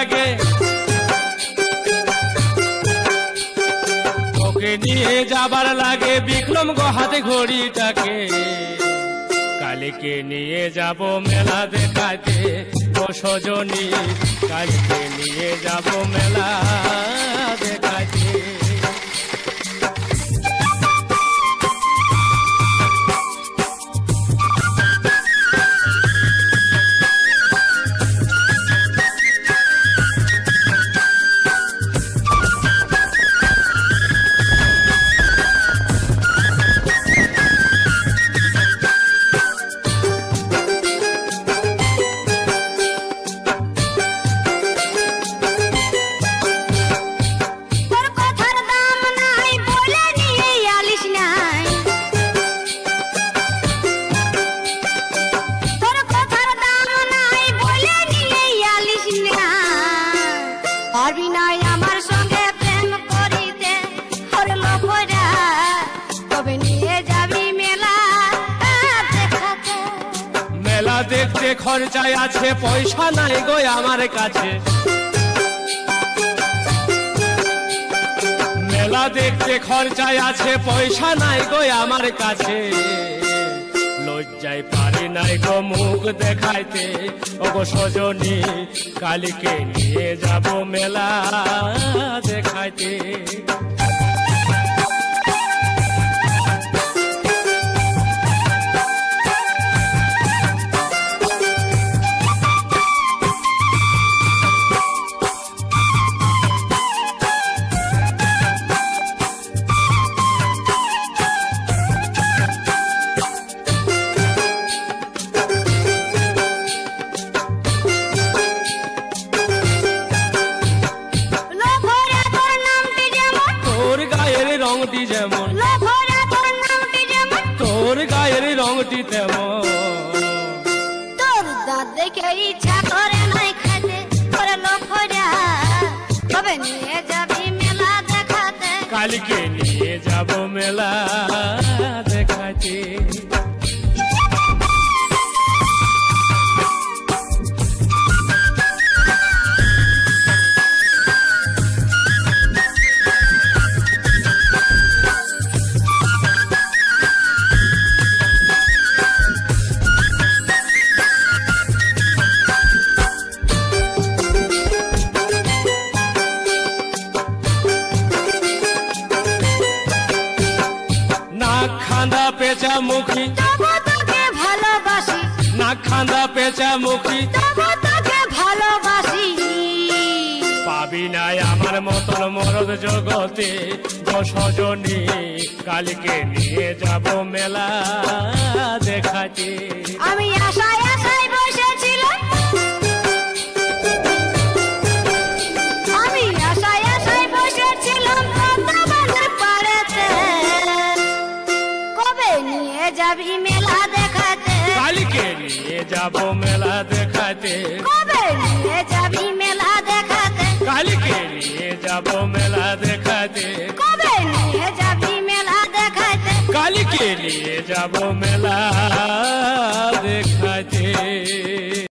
লাগে, ওকে নিয়ে যাবার লাগে বিক্রম গো হাতে ঘড়িটাকে। কালকে নিয়ে যাব মেলা দেখাতে ও সজনী, কালকে নিয়ে যাব মেলা দেখাতে। দেখতে খরচায় আছে, পয়সা নাই গো আমার কাছে। মেলা দেখতে খরচায় আছে, পয়সা নাই গো আমার কাছে। লজ্জায় পারি নাই গো মুখ দেখাইতে ও গো সজনী, কালকে নিয়ে যাব মেলা দেখাইতে। রংটি যেমন তোর গায়ের রংটি তেমন, তোর দাঁত দেখে ইচ্ছা করে নাই খাইতে। করে লোফরা কবে নিয়ে যাবি মেলা দেখাতে? কালকে নিয়ে যাব মেলা দেখাতে। খান্দা পেঁচা মুখী তবু তোকে ভালোবাসি, না খান্দা পেঁচা মুখী তবু তোকে ভালোবাসি। পাবি নাই আমার মতন মরদ জগতে গো সজনী, কালকে নিয়ে যাব মেলা দেখাতে। আমি আশায় আশায় বসেছিলাম, আমি আশায় আশায় বসেছিলাম পদ্মাবনের পাড়েতে। কবে নিয়ে যাবি মেলা দেখাতে? কালকে নিয়ে যাব মেলা দেখাতে। কবে নিয়ে যাবি মেলা দেখাতে? কালকে নিয়ে যাব মেলা দেখাতে। কবে নিয়ে যাবি মেলা দেখাতে? কালকে নিয়ে যাব মেলা